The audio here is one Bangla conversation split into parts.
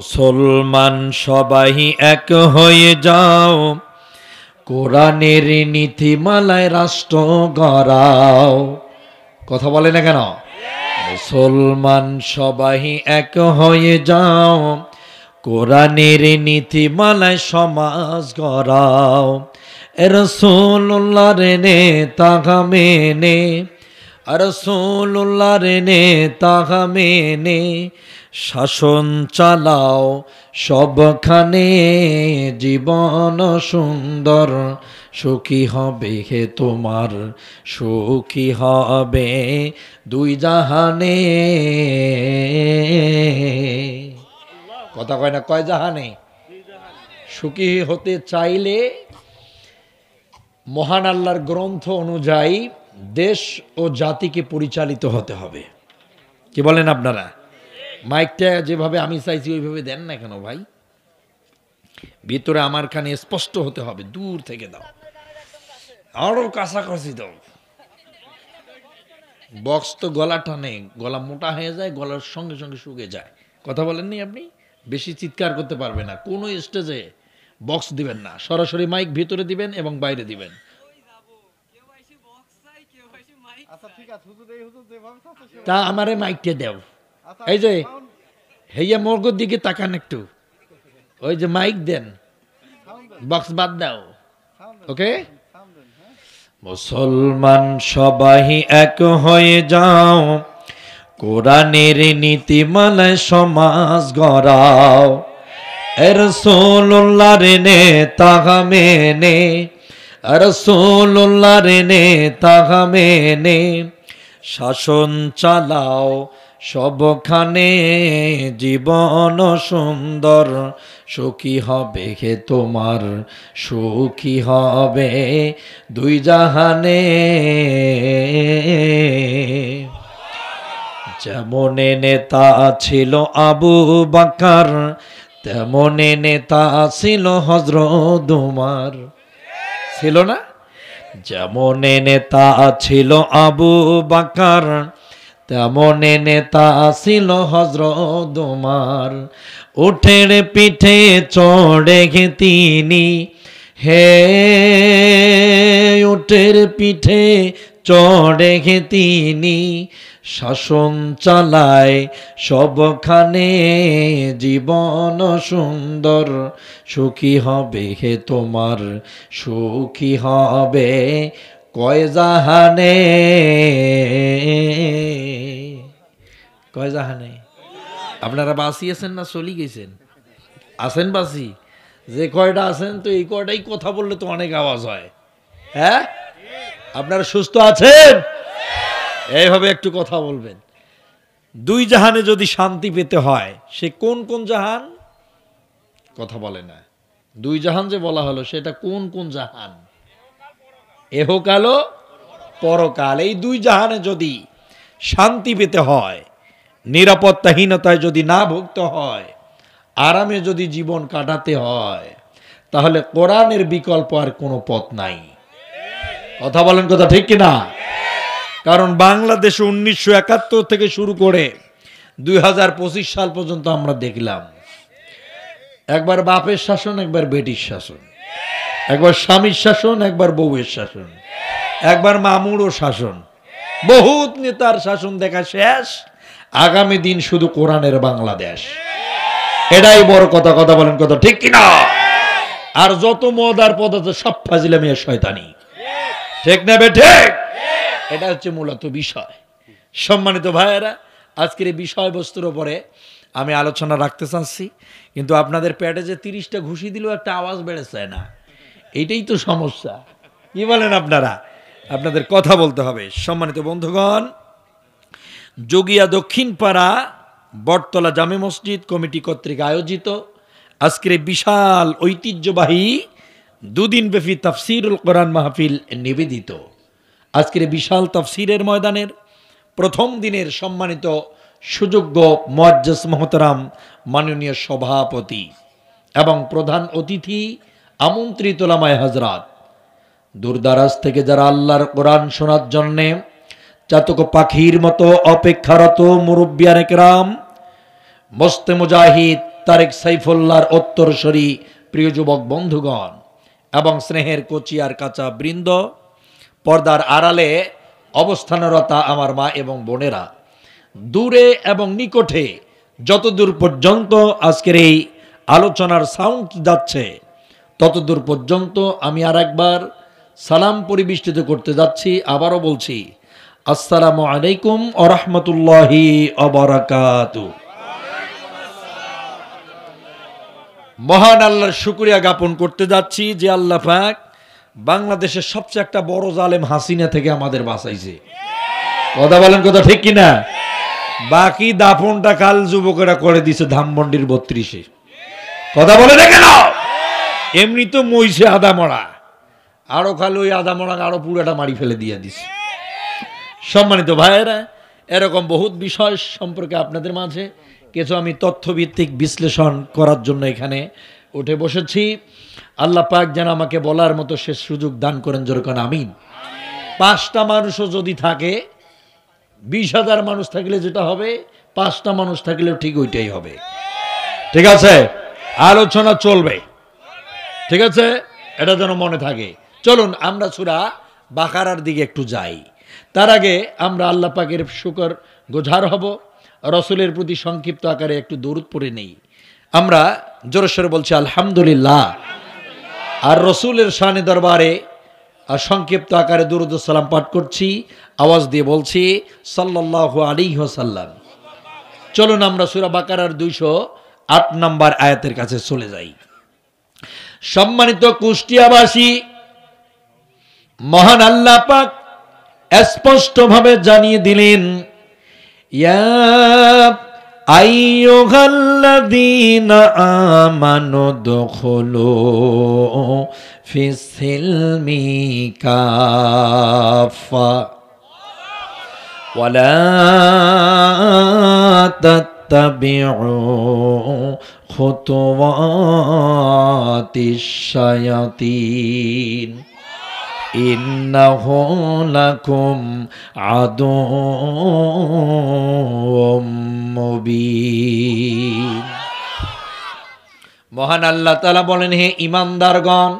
মুসলমান সবাই এক হয়ে যাও, কোরআনের নীতিমালায় রাষ্ট্র গড়াও। কথা বলে না কেন? মুসলমান সবাই এক হয়ে যাও, কোরআনের নীতিমালায় সমাজ গড়াও। রাসূলুল্লাহর নেতা মেনে, রাসূলুল্লাহর নেতা মেনে শাসন চালাও সবখানে, জীবন সুন্দর সুখী হবে হে তোমার, সুখী হবে দুই জাহানে। কথা কয় না, কয় জাহানে? সুখী হতে চাইলে মহান আল্লাহর গ্রন্থ অনুযায়ী দেশ ও জাতিকে পরিচালিত হতে হবে। কি বলেন আপনারা? মাইকটা যেভাবে আমি চাইছি ওইভাবে দেন না কেন ভাই? ভিতরে আমার কানে স্পষ্ট হতে হবে, দূর থেকে দাও, আরো কাছাকাছি দাও। বক্স তো গলা টানে, গলা মোটা হয়ে যায়, গলার সঙ্গে সঙ্গে শুকে যায়। কথা বলেননি আপনি? বেশি চিৎকার করতে পারবে না, কোনো স্টেজে বক্স দিবেন না, সরাসরি মাইক ভিতরে দিবেন এবং বাইরে দিবেন। তা আমারে মাইকটা দেও। এই যে হেয়া মর্গর দিকে তাকান একটু, ওই যে মাইক দেন, বক্স বাদ দাও। ওকে? মুসলমান সবাই এক হয়ে যাও, কোরআনের নীতিমালায় সমাজ গড়াও। রাসূলুল্লাহর নেতা মেনে, রাসূলুল্লাহর নেতা মেনে শাসন চালাও সবখানে, জীবন সুন্দর সুখী হবে হে তোমার, সুখী হবে দুই জাহানে। যেমন নেতা ছিল আবু বকর, তেমন নেতা ছিল হযরত উমর। ছিল না? যেমন নেতা ছিল আবু বকর, তেমন নেতা ছিল হযরত উমর। উটের পিঠে চড়ে তিনি, হে উটের পিঠে চড়ে তিনি শাসন চালায় সবখানে, জীবন সুন্দর সুখী হবে হে তোমার, সুখী হবে কয় জাহানে। কয় জাহানে? আপনারা বাসি আছেন না চলি গেছেন? আছেন বাসি? যে কয়টা আছেন তো এই কয়টাই কথা বললে তো অনেক আওয়াজ হয়। হ্যাঁ, আপনারা সুস্থ আছেন? এইভাবে একটু কথা বলবেন। দুই জাহানে যদি শান্তি পেতে হয়, সে কোন কোন জাহান? কথা বলে না। দুই জাহান যে বলা হলো সেটা কোন কোন জাহান? এহকাল ও পরকাল। এই দুই জাহানে যদি শান্তি পেতে হয়, নিরাপত্তাহীনতায় যদি না ভুগতে হয়, আরামে যদি জীবন কাটাতে হয়, তাহলে কোরআনের বিকল্প আর কোনো পথ নাই। কথা বলেন, কথা ঠিক কিনা? কারণ বাংলাদেশে 1971 থেকে শুরু করে 2025 সাল পর্যন্ত আমরা দেখলাম একবার বাপের শাসন, একবার বেটির শাসন, একবার স্বামীর শাসন, একবার বউয়ের শাসন, একবার মামুরও শাসন, বহুত নেতার শাসন দেখা শেষ। আগামী দিন শুধু কোরআনের বাংলাদেশ, এটাই বড় কথা। কথা বলেন, কথা ঠিক কিনা? আর যত মদ আর পদার্থ সব ফাজিলামি আর শয়তানি। ঠিক না বেঠে? এটা হচ্ছে মূলত বিষয়। সম্মানিত ভাইয়েরা, আজকের এই বিষয়বস্তুর উপরে আমি আলোচনা রাখতে চাচ্ছি, কিন্তু আপনাদের পেটে যে 30টা ঘুষি দিলেও একটা আওয়াজ বেড়েছে না, এইটাই তো সমস্যা। কি বলেন আপনারা? আপনাদের কথা বলতে হবে। সম্মানিত বন্ধুগণ, যোগিয়া দক্ষিণপাড়া বটতলা জামে মসজিদ কমিটি কর্তৃক আয়োজিত আজকের বিশাল ঐতিহ্যবাহী দুদিনব্যাপী তাফসিরুল কোরআন মাহফিল নিবেদিত আজকের বিশাল তাফসিরের ময়দানের প্রথম দিনের সম্মানিত সুযোগ্য মুআজ্জাজ মোহতারাম মাননীয় সভাপতি এবং প্রধান অতিথি আমন্ত্রিত ওলামায়ে হযরত, দূরদারাজ থেকে যারা আল্লাহর কোরআন শোনার জন্যে চাতক পাখির মতো অপেক্ষারত মুরব্বিয়ানে কেরাম, মস্তে মুজাহিদ তারেক সাইফুল্লাহর উত্তরসূরি প্রিয় যুবক বন্ধুগণ এবং স্নেহের কচিয়ার কাঁচা বৃন্দ, পর্দার আড়ালে অবস্থানরতা আমার মা এবং বোনেরা, দূরে এবং নিকটে যতদূর পর্যন্ত আজকের এই আলোচনার সাউন্ড যাচ্ছে ততদূর পর্যন্ত আমি আর একবার সালাম পরিবেষ্টিত করতে যাচ্ছি। আবারও বলছি, আসসালামু আলাইকুম ওয়া রাহমাতুল্লাহি ওয়া বারাকাতুহু। মহান আল্লাহর শুকরিয়া জ্ঞাপন করতে যাচ্ছি যে আল্লাহ পাক বাংলাদেশের সবচেয়ে একটা বড় জালেম হাসিনা থেকে আমাদের বাঁচাইছে। কথা বলেন, কথা ঠিক কিনা? বাকি দাফনটা কাল যুবকেরা করে দিছে ধামমন্ডির 32-এ। কথা বলে না কেন? এমনি তো মইছে আদামরা, আরো খালি ওই আদামরা আরো পুরাটা মারি ফেলে দিয়ে দিছে। সম্মানিত ভাইয়েরা, এরকম বহুত বিষয় সম্পর্কে আপনাদের মাঝে কিছু আমি তথ্যভিত্তিক বিশ্লেষণ করার জন্য এখানে উঠে বসেছি। আল্লাহ পাক যেন আমাকে বলার মতো সে সুযোগ দান করেন, যেরকম আমিন। 5টা মানুষও যদি থাকে, 20,000 মানুষ থাকলে যেটা হবে, 5টা মানুষ থাকলেও ঠিক ওইটাই হবে। ঠিক আছে, আলোচনা চলবে, ঠিক আছে, এটা যেন মনে থাকে। চলুন আমরা সূরা বাকারার দিকে একটু যাই। তার আগে আমরা আল্লাহ পাকের শুকর গুজার হব, রসুলের প্রতি সংক্ষিপ্ত আকারে একটু দরুদ পড়ে নেই। আমরা জোরসোরে বলছি আলহামদুলিল্লাহ, আর রসুলের শানে দরবারে আর সংক্ষিপ্ত আকারে দুরূদ ও সালাম পাঠ করছি, আওয়াজ দিয়ে বলছি সাল্লাল্লাহু আলাইহি ওয়াসাল্লাম। চলুন আমরা সূরা বাকারার 208 নম্বর আয়াতের কাছে চলে যাই। সম্মানিত কুষ্টিয়াবাসী, মহান আল্লাহ পাক স্পষ্টভাবে জানিয়ে দিলেন, ইয়া আইয়ুহাল্লাযীনা আমানু দুখুলু ফিস-সিলমি কাফা ওয়ালা তাত্তাবিউ খুতুওয়াতিশ শায়াতিন ইন্নাহু লাকুম আদুউম মুবিন। মহান আল্লাহ তাআলা বলেন, হে ঈমানদারগণ,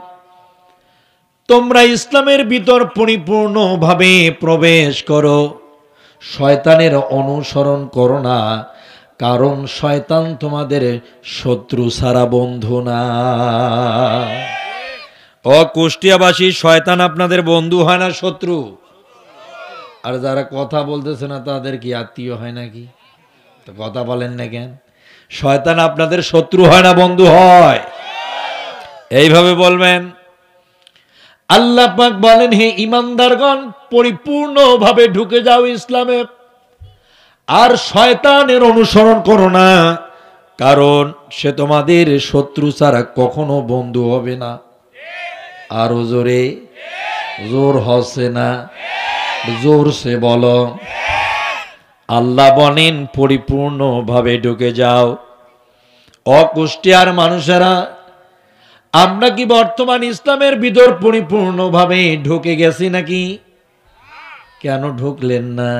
তোমরা ইসলামের ভিতর পরিপূর্ণভাবে প্রবেশ করো, শয়তানের অনুসরণ করো না, কারণ শয়তান তোমাদের শত্রু ছাড়া বন্ধু না। ও কুষ্টিয়াবাসী, শয়তান আপনাদের বন্ধু হয় না শত্রু? আর যারা কথা বলতেছে না তাদের কি আত্মীয় হয় নাকি? তো কথা বলেন না কেন? শয়তান আপনাদের শত্রু হয় না বন্ধু হয়? এইভাবে বলবেন। আল্লাহ পাক বলেন, হে ঈমানদারগণ, পরিপূর্ণভাবে ঢুকে যাও ইসলামে, আর শয়তানের অনুসরণ করো না, কারণ সে তোমাদের শত্রু ছাড়া কখনো বন্ধু হবে না। আরো জোরে, জোর হচ্ছে না, জোর সে বলো। আল্লাহ বলেন পরিপূর্ণভাবে ঢুকে যাও। অকুষ্টিয়ার মানুষেরা, আমরা কি বর্তমান ইসলামের ভিতর পরিপূর্ণভাবে ঢুকে গেছি নাকি? কেন ঢুকলেন না?